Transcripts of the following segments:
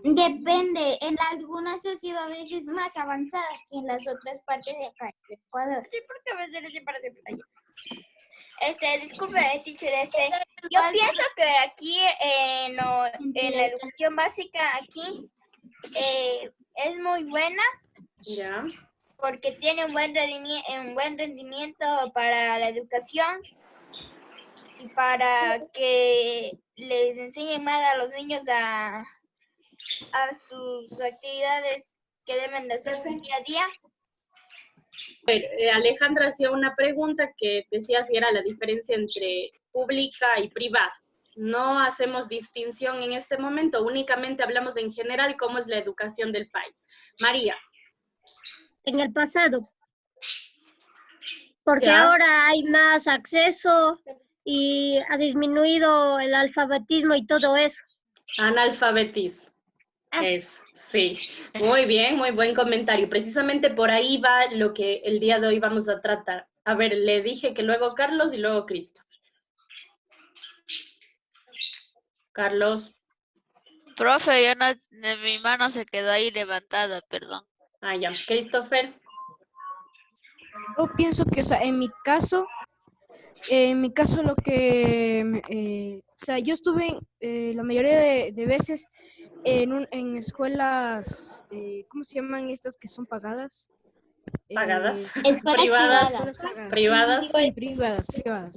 Depende, en algunas ha sido a veces más avanzadas que en las otras partes de acá de Ecuador. Sí, porque a veces siempre para siempre allá. Disculpe, teacher, yo Igual, pienso que aquí en la educación básica aquí es muy buena Ya. porque tiene un buen rendimiento para la educación y para que les enseñen más a los niños a sus actividades que deben de hacer día a día. Alejandra hacía una pregunta que decía si era la diferencia entre pública y privada. No hacemos distinción en este momento, únicamente hablamos en general cómo es la educación del país. María. En el pasado, porque Ya. ahora hay más acceso y ha disminuido el alfabetismo y todo eso. Analfabetismo. Es, sí. Muy bien, muy buen comentario. Precisamente por ahí va lo que el día de hoy vamos a tratar. A ver, le dije que luego Carlos y luego Cristo. Carlos. Profe, yo no, mi mano se quedó ahí levantada, perdón. Ah, ya. Christopher. Yo pienso que, o sea, en mi caso lo que, o sea, yo estuve la mayoría de veces en escuelas, ¿cómo se llaman estas que son pagadas? Pagadas. Escuelas Privadas. privadas. Privadas. Sí, privadas.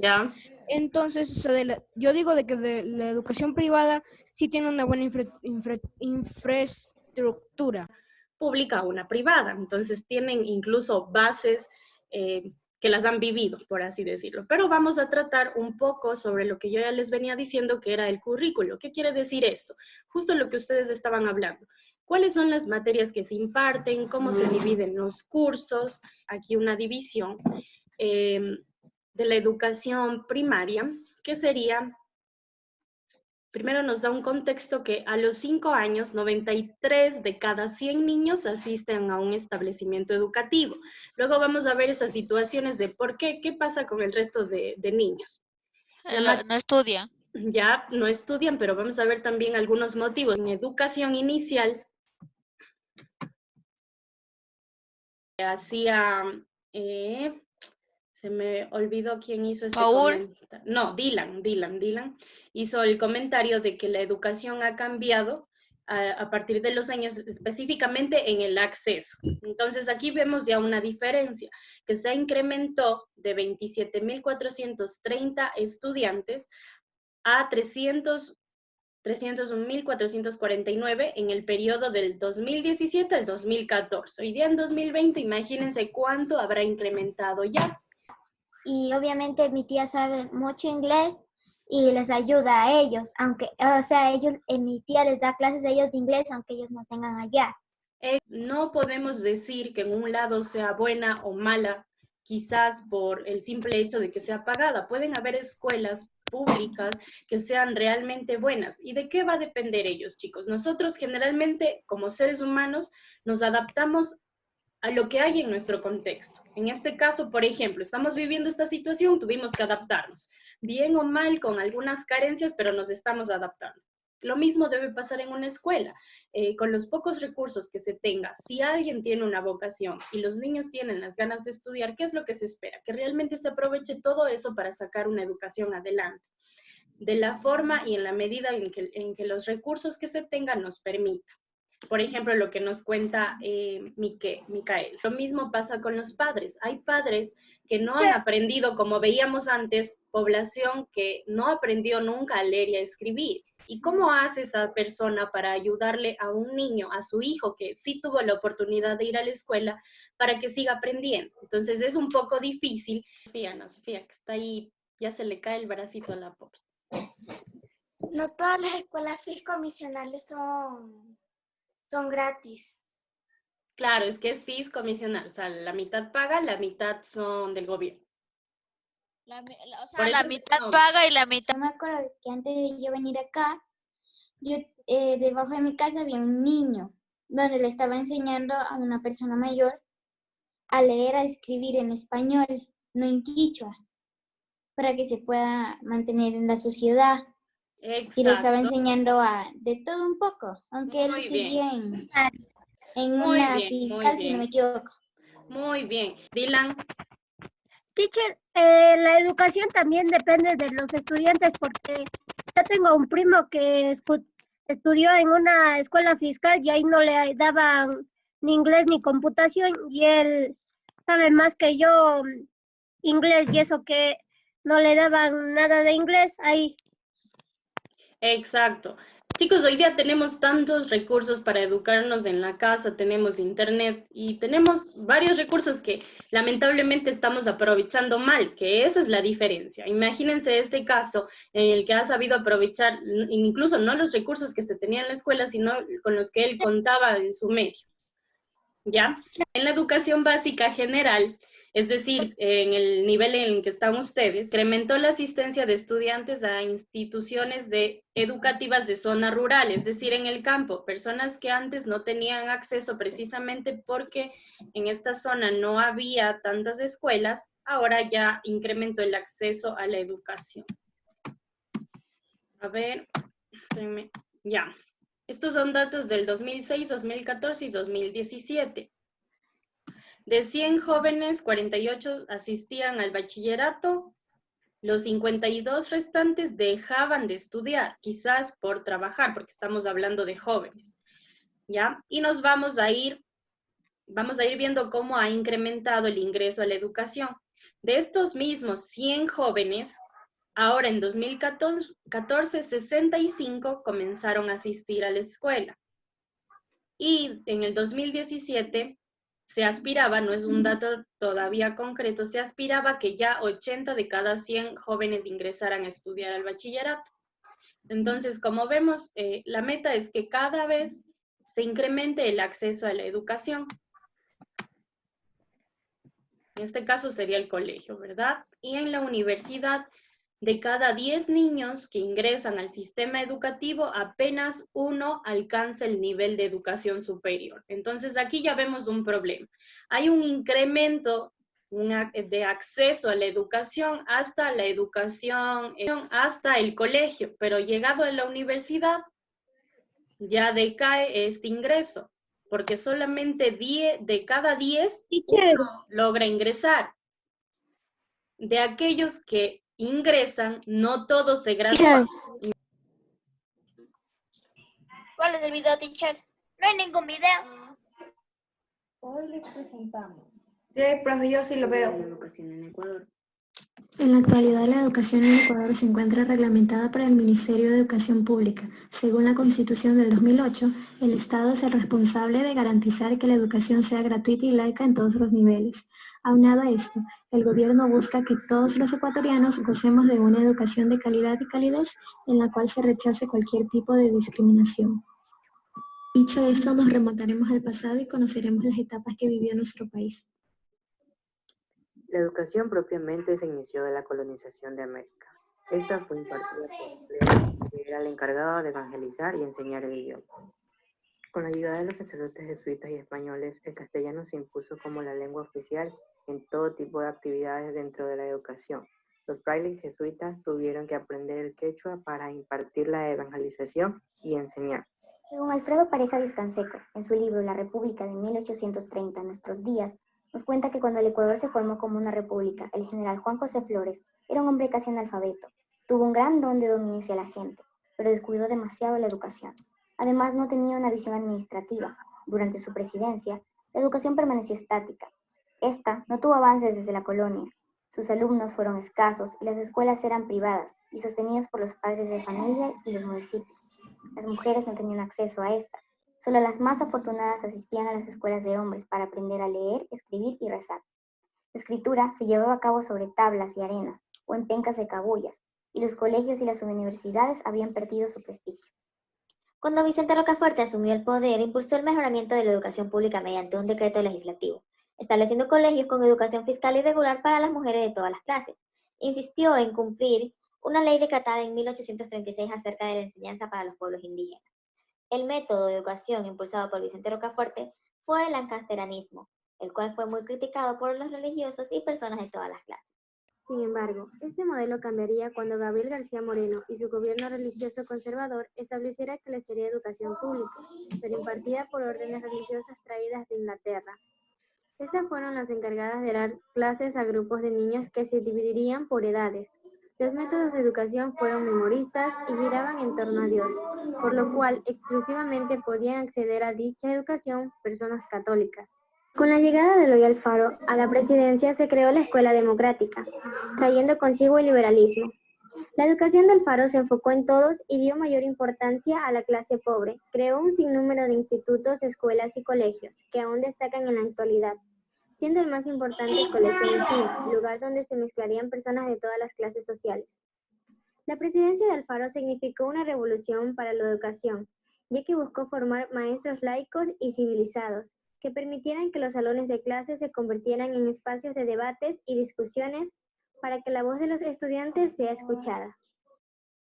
Ya. Entonces, o sea, yo digo de que de la educación privada sí tiene una buena infraestructura. Pública, una privada. Entonces tienen incluso bases que las han vivido, por así decirlo. Pero vamos a tratar un poco sobre lo que yo ya les venía diciendo, que era el currículo. ¿Qué quiere decir esto? Justo lo que ustedes estaban hablando. ¿Cuáles son las materias que se imparten? ¿Cómo se dividen los cursos? Aquí una división de la educación primaria, que sería... Primero nos da un contexto que a los 5 años, 93 de cada 100 niños asisten a un establecimiento educativo. Luego vamos a ver esas situaciones de por qué pasa con el resto de niños. No estudian. Ya no estudian, pero vamos a ver también algunos motivos. En educación inicial, hacía... se me olvidó quién hizo este comentario. No, Dylan hizo el comentario de que la educación ha cambiado a partir de los años, específicamente en el acceso. Entonces aquí vemos ya una diferencia, que se incrementó de 27.430 estudiantes a 301.449 en el periodo del 2017 al 2014. Hoy día en 2020, imagínense cuánto habrá incrementado ya. Y obviamente mi tía sabe mucho inglés y les ayuda a ellos, aunque, o sea, mi tía les da clases a ellos de inglés aunque ellos no tengan allá. No podemos decir que en un lado sea buena o mala, quizás por el simple hecho de que sea pagada. Pueden haber escuelas públicas que sean realmente buenas. ¿Y de qué va a depender ellos, chicos? Nosotros generalmente, como seres humanos, nos adaptamos a lo que hay en nuestro contexto. En este caso, por ejemplo, estamos viviendo esta situación, tuvimos que adaptarnos, bien o mal, con algunas carencias, pero nos estamos adaptando. Lo mismo debe pasar en una escuela, con los pocos recursos que se tenga. Si alguien tiene una vocación y los niños tienen las ganas de estudiar, ¿qué es lo que se espera? Que realmente se aproveche todo eso para sacar una educación adelante, de la forma y en la medida en que los recursos que se tengan nos permitan. Por ejemplo, lo que nos cuenta Micael. Lo mismo pasa con los padres. Hay padres que no han aprendido, como veíamos antes, población que no aprendió nunca a leer y a escribir. ¿Y cómo hace esa persona para ayudarle a un niño, a su hijo, que sí tuvo la oportunidad de ir a la escuela, para que siga aprendiendo? Entonces es un poco difícil. Sofía, que está ahí, ya se le cae el bracito a la pobre. No todas las escuelas fiscomisionales son gratis. Claro, es que es fiscomisional, o sea, la mitad paga, la mitad son del gobierno. La mitad paga y la mitad... Yo me acuerdo que antes de yo venir acá, debajo de mi casa había un niño donde le estaba enseñando a una persona mayor a leer, a escribir en español, no en quichua, para que se pueda mantener en la sociedad. y le estaba Exacto. enseñando de todo un poco, aunque él Muy seguía en Muy una bien, muy fiscal, si no me bien. equivoco. Muy bien. Dylan. Teacher, la educación también depende de los estudiantes porque yo tengo un primo que estudió en una escuela fiscal y ahí no le daban ni inglés ni computación y él sabe más que yo inglés y eso que no le daban nada de inglés ahí. Exacto. Chicos, hoy día tenemos tantos recursos para educarnos en la casa, tenemos internet y tenemos varios recursos que lamentablemente estamos aprovechando mal, que esa es la diferencia. Imagínense este caso en el que ha sabido aprovechar incluso no los recursos que se tenían en la escuela, sino con los que él contaba en su medio. ¿Ya? En la educación básica general, es decir, en el nivel en el que están ustedes, incrementó la asistencia de estudiantes a instituciones educativas de zona rural, es decir, en el campo, personas que antes no tenían acceso precisamente porque en esta zona no había tantas escuelas, ahora ya incrementó el acceso a la educación. A ver, ya. Estos son datos del 2006, 2014 y 2017. De 100 jóvenes, 48 asistían al bachillerato, los 52 restantes dejaban de estudiar, quizás por trabajar, porque estamos hablando de jóvenes, ¿ya? Y nos vamos a ir viendo cómo ha incrementado el ingreso a la educación. De estos mismos 100 jóvenes, ahora en 2014, 65 comenzaron a asistir a la escuela. Y en el 2017 se aspiraba, no es un dato todavía concreto, se aspiraba que ya 80 de cada 100 jóvenes ingresaran a estudiar al bachillerato. Entonces, como vemos, la meta es que cada vez se incremente el acceso a la educación. En este caso sería el colegio, ¿verdad? Y en la universidad, de cada 10 niños que ingresan al sistema educativo, apenas uno alcanza el nivel de educación superior. Entonces, aquí ya vemos un problema. Hay un incremento de acceso a la educación hasta hasta el colegio, pero llegado a la universidad, ya decae este ingreso, porque solamente de cada 10 Teacher, logra ingresar. De aquellos que ingresan, no todos se gradúan. ¿Cuál es el video, teacher? No hay ningún video. Hoy les presentamos Sí, profe, yo sí lo la veo. educación en Ecuador. En la actualidad, la educación en Ecuador se encuentra reglamentada por el Ministerio de Educación Pública. Según la Constitución del 2008, el Estado es el responsable de garantizar que la educación sea gratuita y laica en todos los niveles. Aunado a esto, el gobierno busca que todos los ecuatorianos gocemos de una educación de calidad y calidez en la cual se rechace cualquier tipo de discriminación. Dicho esto, nos remontaremos al pasado y conoceremos las etapas que vivió nuestro país. La educación propiamente se inició de la colonización de América. Esta fue impartida por Leo, que era el encargado de evangelizar y enseñar el idioma. Con la ayuda de los sacerdotes jesuitas y españoles, el castellano se impuso como la lengua oficial en todo tipo de actividades dentro de la educación. Los frailes jesuitas tuvieron que aprender el quechua para impartir la evangelización y enseñar. Según Alfredo Pareja Vizcanseco, en su libro La República de 1830, Nuestros días, nos cuenta que cuando el Ecuador se formó como una república, el general Juan José Flores era un hombre casi analfabeto. Tuvo un gran don de dominio hacia la gente, pero descuidó demasiado la educación. Además, no tenía una visión administrativa. Durante su presidencia, la educación permaneció estática. Esta no tuvo avances desde la colonia. Sus alumnos fueron escasos y las escuelas eran privadas y sostenidas por los padres de familia y los municipios. Las mujeres no tenían acceso a esta. Solo las más afortunadas asistían a las escuelas de hombres para aprender a leer, escribir y rezar. La escritura se llevaba a cabo sobre tablas y arenas o en pencas de cabullas, y los colegios y las universidades habían perdido su prestigio. Cuando Vicente Rocafuerte asumió el poder, impulsó el mejoramiento de la educación pública mediante un decreto legislativo, estableciendo colegios con educación fiscal y regular para las mujeres de todas las clases. Insistió en cumplir una ley decretada en 1836 acerca de la enseñanza para los pueblos indígenas. El método de educación impulsado por Vicente Rocafuerte fue el lancasteranismo, el cual fue muy criticado por los religiosos y personas de todas las clases. Sin embargo, este modelo cambiaría cuando Gabriel García Moreno y su gobierno religioso conservador estableciera que le sería educación pública, pero impartida por órdenes religiosas traídas de Inglaterra. Estas fueron las encargadas de dar clases a grupos de niños que se dividirían por edades. Los métodos de educación fueron memoristas y giraban en torno a Dios, por lo cual exclusivamente podían acceder a dicha educación personas católicas. Con la llegada de Eloy Alfaro a la presidencia se creó la Escuela Democrática, trayendo consigo el liberalismo. La educación de Alfaro se enfocó en todos y dio mayor importancia a la clase pobre. Creó un sinnúmero de institutos, escuelas y colegios, que aún destacan en la actualidad, siendo el más importante el Colegio Misil, lugar donde se mezclarían personas de todas las clases sociales. La presidencia de Alfaro significó una revolución para la educación, ya que buscó formar maestros laicos y civilizados, que permitieran que los salones de clase se convirtieran en espacios de debates y discusiones para que la voz de los estudiantes sea escuchada.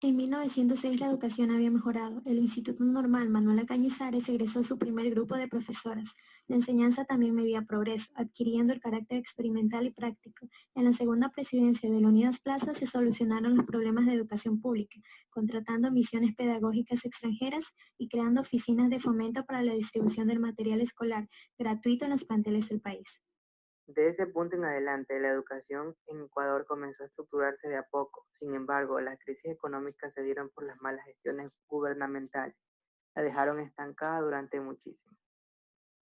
En 1906 la educación había mejorado. El Instituto Normal Manuela Cañizares egresó su primer grupo de profesoras. La enseñanza también medía progreso, adquiriendo el carácter experimental y práctico. En la segunda presidencia de Leonidas Plaza se solucionaron los problemas de educación pública, contratando misiones pedagógicas extranjeras y creando oficinas de fomento para la distribución del material escolar gratuito en los planteles del país. De ese punto en adelante, la educación en Ecuador comenzó a estructurarse de a poco. Sin embargo, las crisis económicas se dieron por las malas gestiones gubernamentales. La dejaron estancada durante muchísimo.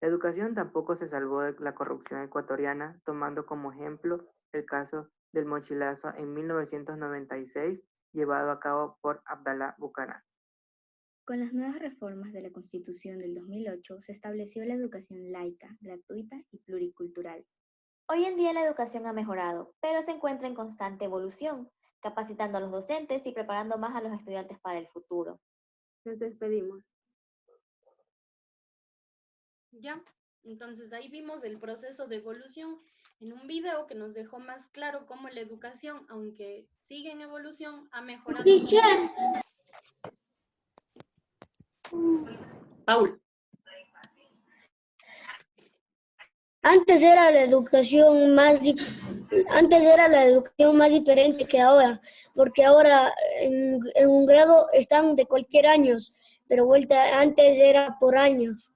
La educación tampoco se salvó de la corrupción ecuatoriana, tomando como ejemplo el caso del mochilazo en 1996, llevado a cabo por Abdalá Bucaram. Con las nuevas reformas de la Constitución del 2008 se estableció la educación laica, gratuita y pluricultural. Hoy en día la educación ha mejorado, pero se encuentra en constante evolución, capacitando a los docentes y preparando más a los estudiantes para el futuro. Nos despedimos. Ya, entonces ahí vimos el proceso de evolución en un video que nos dejó más claro cómo la educación, aunque sigue en evolución, ha mejorado. Paul. Antes era la educación más diferente que ahora, porque ahora en un grado están de cualquier año, pero antes era por años.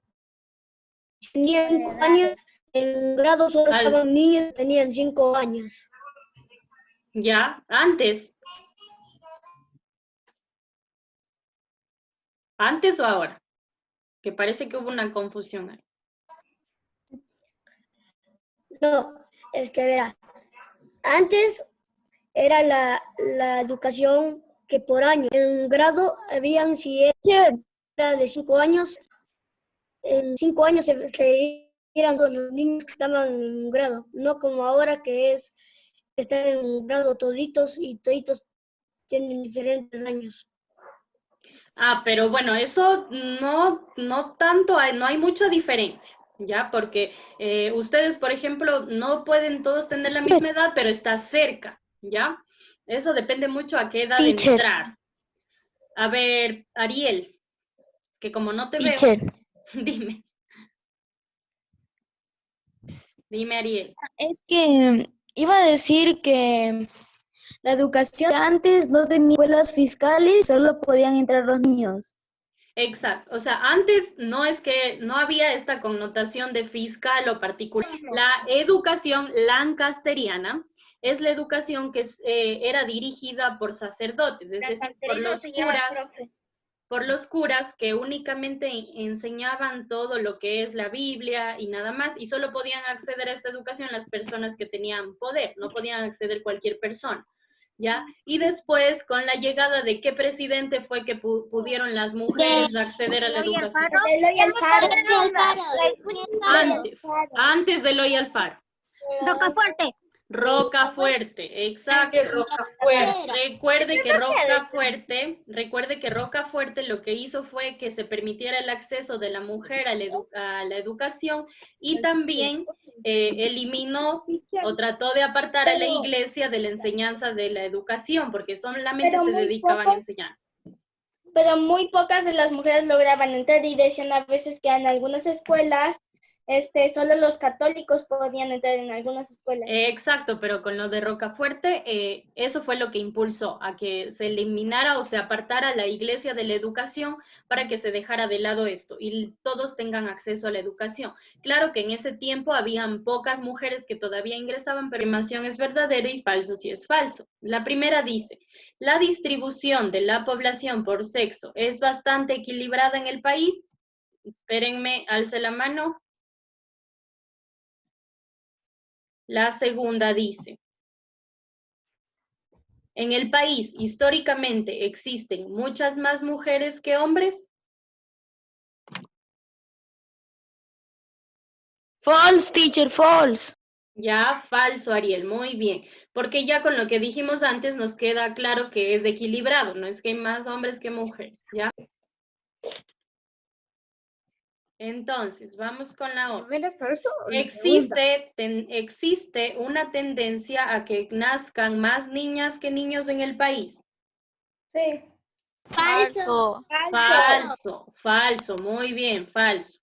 Tenían 5 años, en un grado solo estaban niños que tenían 5 años. Ya, antes. ¿Antes o ahora? Que parece que hubo una confusión ahí. No, es que verá, antes era la educación que por año, en un grado habían, si era de 5 años, en 5 años se eran los niños que estaban en un grado, no como ahora que están en un grado toditos y toditos tienen diferentes años. Ah, pero bueno, eso no tanto, no hay mucha diferencia. ¿Ya? Porque ustedes, por ejemplo, no pueden todos tener la misma edad, pero está cerca, ¿ya? Eso depende mucho a qué edad entrar. A ver, Ariel, que como no te veo, dime. Dime, Ariel. Es que iba a decir que la educación antes no tenía escuelas fiscales, solo podían entrar los niños. Exacto, o sea, antes no es que no había esta connotación de fiscal o particular. La educación lancasteriana es la educación que era dirigida por sacerdotes, es decir, por los curas que únicamente enseñaban todo lo que es la Biblia y nada más, y solo podían acceder a esta educación las personas que tenían poder, no podían acceder cualquier persona. ¿Ya? Y después, con la llegada de qué presidente fue que pudieron las mujeres acceder a la educación. Antes de Eloy Alfaro. Rocafuerte, exacto. Recuerde que Rocafuerte lo que hizo fue que se permitiera el acceso de la mujer a la educación y también eliminó o trató de apartar a la iglesia de la enseñanza de la educación, porque solamente se dedicaban a enseñar. Pero muy pocas de las mujeres lograban entrar y decían a veces que en algunas escuelas solo los católicos podían entrar en algunas escuelas. Exacto, pero con lo de Rocafuerte, eso fue lo que impulsó a que se eliminara o se apartara la iglesia de la educación para que se dejara de lado esto y todos tengan acceso a la educación. Claro que en ese tiempo habían pocas mujeres que todavía ingresaban, pero la afirmación es verdadera y falso si es falso. La primera dice, la distribución de la población por sexo es bastante equilibrada en el país. Espérenme, alce la mano. La segunda dice, en el país históricamente existen muchas más mujeres que hombres. False, teacher, false. Ya, falso, Ariel, muy bien. Porque ya con lo que dijimos antes nos queda claro que es equilibrado, no es que hay más hombres que mujeres, ¿ya? Entonces, vamos con la otra. ¿Existe una tendencia a que nazcan más niñas que niños en el país? Sí. Falso. Falso, falso, muy bien, falso.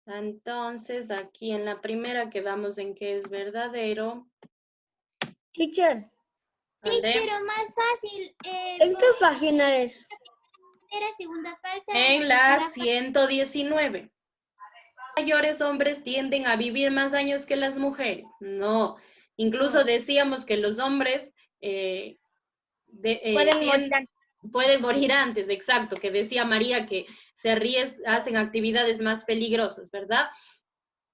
Entonces, aquí en la primera quedamos en que es verdadero. Teacher, Pero más fácil. ¿en qué página es? Era segunda falsa. En la 119. Mayores hombres tienden a vivir más años que las mujeres. No, incluso decíamos que los hombres pueden morir antes, exacto, que decía María que hacen actividades más peligrosas, ¿verdad?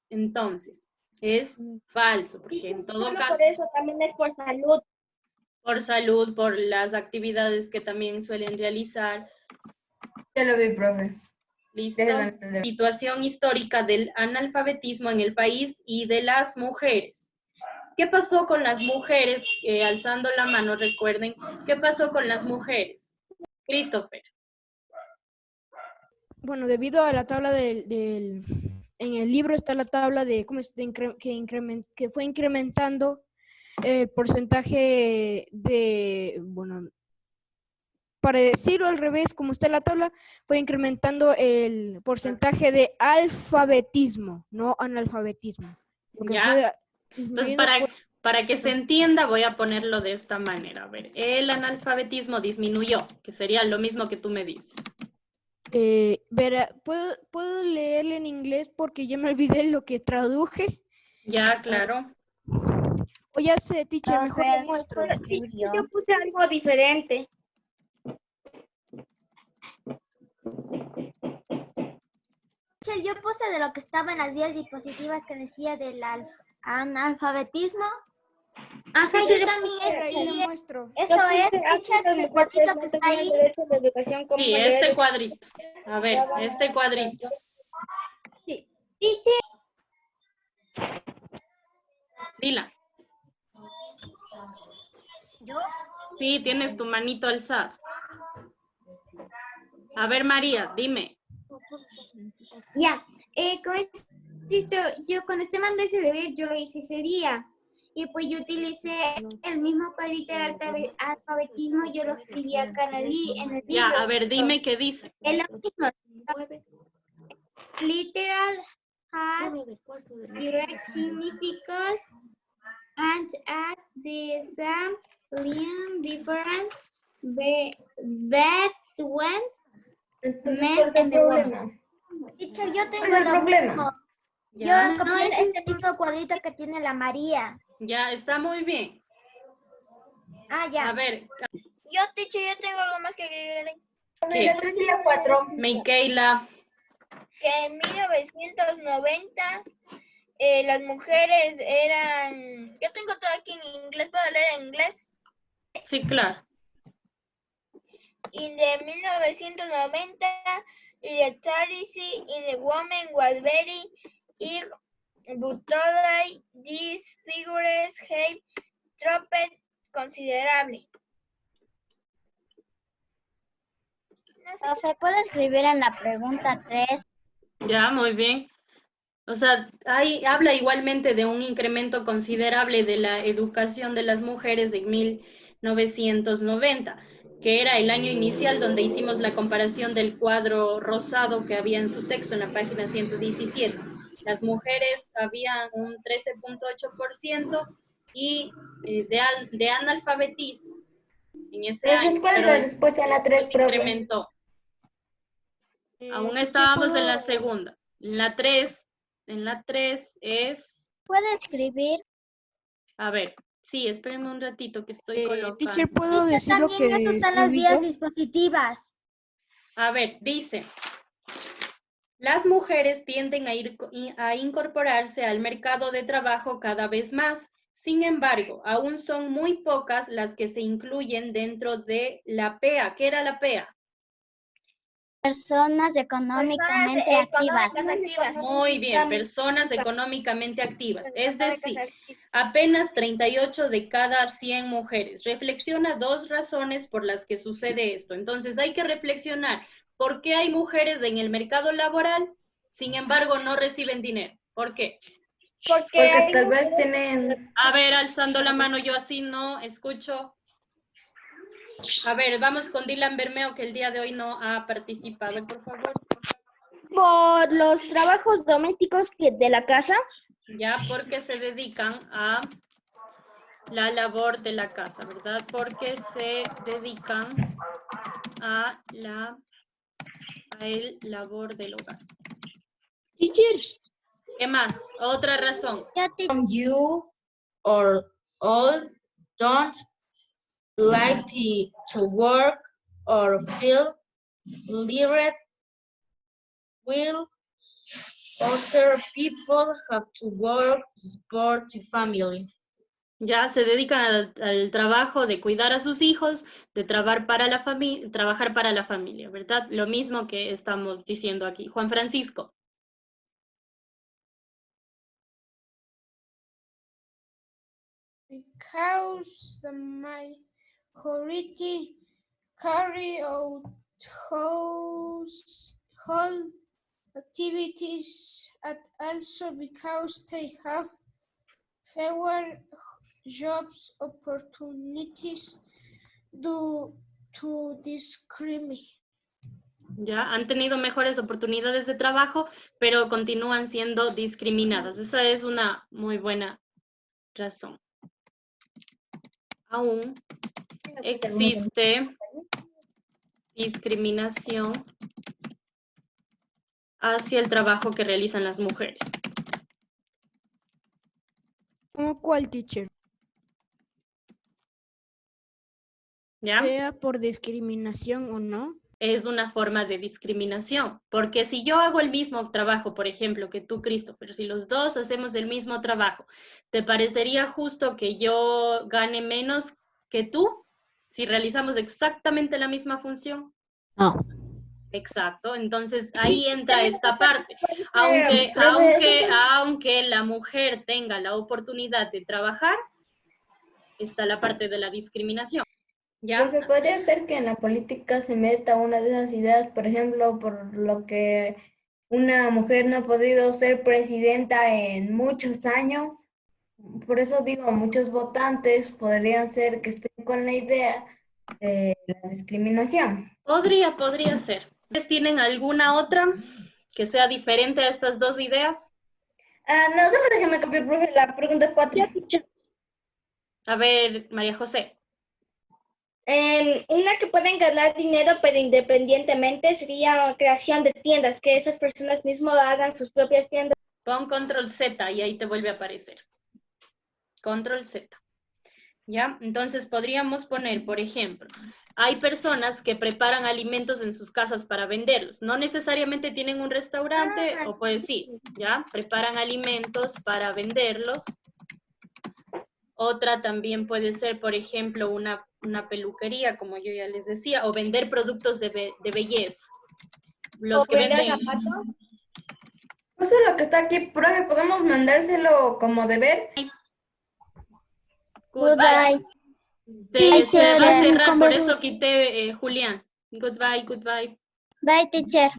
Entonces, es falso, porque en todo caso... Por eso también es por salud. Por salud, por las actividades que también suelen realizar. Ya lo vi, profe. Listo. Situación histórica del analfabetismo en el país y de las mujeres. ¿Qué pasó con las mujeres? Alzando la mano, recuerden. ¿Qué pasó con las mujeres? Christopher. Bueno, debido a la tabla en el libro está la tabla de cómo que fue incrementando el porcentaje de, bueno, para decirlo al revés, como está en la tabla, fue incrementando el porcentaje de alfabetismo, no analfabetismo. Ya. Entonces, para que se entienda, voy a ponerlo de esta manera. A ver, el analfabetismo disminuyó, que sería lo mismo que tú me dices. ¿Puedo leerle en inglés porque ya me olvidé lo que traduje? Ya, claro. O ya sé, teacher, mejor lo muestro. Yo puse algo diferente. Yo puse de lo que estaba en las vías diapositivas que decía del analfabetismo. Ajá, yo también lo muestro. Eso es, teacher, ese cuadrito que está ahí. Sí, este cuadrito. A ver, este cuadrito. Sí. Teacher. Dila. ¿Yo? Sí, tienes tu manito alzada. A ver, María, dime. Ya, yo cuando usted mandó ese deber, yo lo hice ese día. Y pues yo utilicé el mismo cuadrito del alfabetismo, yo lo escribí acá en el libro. Ya, a ver, dime qué dice. Es lo mismo. Literal has direct significance and at the same line different that went meant in the woman. Teacher, yo tengo el problema. Ya. Yo no es ese mismo cuadrito que tiene la María. Ya, está muy bien. Ah, ya. A ver. Yo, teacher, yo tengo algo más que agregar. ¿Qué? La 3 y la 4. Micaela. Que en 1990 las mujeres eran... Yo tengo todo aquí en inglés, ¿puedo leer en inglés? Sí, claro. In the 1990, literacy in the woman was very high, but today these figures have dropped considerably. ¿Se puede escribir en la pregunta 3? Ya, muy bien. O sea, ahí habla igualmente de un incremento considerable de la educación de las mujeres en 1990. que era el año inicial donde hicimos la comparación del cuadro rosado que había en su texto en la página 117. Las mujeres habían un 13.8% y de analfabetismo en ese año. ¿Cuál es la respuesta en la 3, profe? Incrementó. Aún estábamos en la segunda. En la 3 es... ¿Puede escribir? A ver, sí, espérenme un ratito que estoy colocando. Teacher, ¿puedo decir lo que También esto está en las escribí vías yo? dispositivas. A ver, dice, las mujeres tienden a incorporarse al mercado de trabajo cada vez más. Sin embargo, aún son muy pocas las que se incluyen dentro de la PEA. ¿Qué era la PEA? Personas económicamente activas. Muy bien, personas económicamente activas. Es decir, apenas 38 de cada 100 mujeres. Reflexiona 2 razones por las que sucede esto. Entonces hay que reflexionar. ¿Por qué hay mujeres en el mercado laboral, sin embargo, no reciben dinero? ¿Por qué? Porque tal vez tienen... A ver, alzando la mano, yo así no escucho. A ver, vamos con Dylan Bermeo, que el día de hoy no ha participado, por favor. Por los trabajos domésticos de la casa. Ya, porque se dedican a la labor de la casa, ¿verdad? Porque se dedican a el labor del hogar. Teacher. ¿Qué más? Otra razón. You or all don't like to work or feel lired will other people have to work to support the family. Ya se dedican al trabajo de cuidar a sus hijos, de trabajar para la familia, ¿verdad? Lo mismo que estamos diciendo aquí. Juan Francisco. Because the majority carry out household activities, and also because they have fewer jobs opportunities due to discrimination. Ya han tenido mejores oportunidades de trabajo, pero continúan siendo discriminadas. Esa es una muy buena razón. Aún existe discriminación hacia el trabajo que realizan las mujeres. ¿Cómo cuál, teacher? ¿Ya? Sea por discriminación o no. Es una forma de discriminación, porque si yo hago el mismo trabajo, por ejemplo, que tú, Christopher, si los dos hacemos el mismo trabajo, ¿te parecería justo que yo gane menos que tú si realizamos exactamente la misma función? No. Exacto, entonces ahí entra esta parte. Aunque la mujer tenga la oportunidad de trabajar, está la parte de la discriminación. ¿Ya? Profe, ¿podría ser que en la política se meta una de esas ideas, por ejemplo, por lo que una mujer no ha podido ser presidenta en muchos años? Por eso digo, muchos votantes podrían ser que estén con la idea de la discriminación. Podría ser. ¿Ustedes tienen alguna otra que sea diferente a estas dos ideas? No, solo déjame copiar, profe, la pregunta 4. A ver, María José. Una que pueden ganar dinero, pero independientemente, sería creación de tiendas, que esas personas mismas hagan sus propias tiendas. Pon control Z y ahí te vuelve a aparecer. Control Z. ¿Ya? Entonces podríamos poner, por ejemplo, hay personas que preparan alimentos en sus casas para venderlos. No necesariamente tienen un restaurante, o pues sí, ¿ya? Preparan alimentos para venderlos. Otra también puede ser, por ejemplo, una peluquería, como yo ya les decía, o vender productos de belleza. Los que venden... No sé lo que está aquí, profe, ¿podemos mandárselo como deber? Goodbye. Se va a cerrar, por eso quité Julián. Goodbye. Bye, teacher.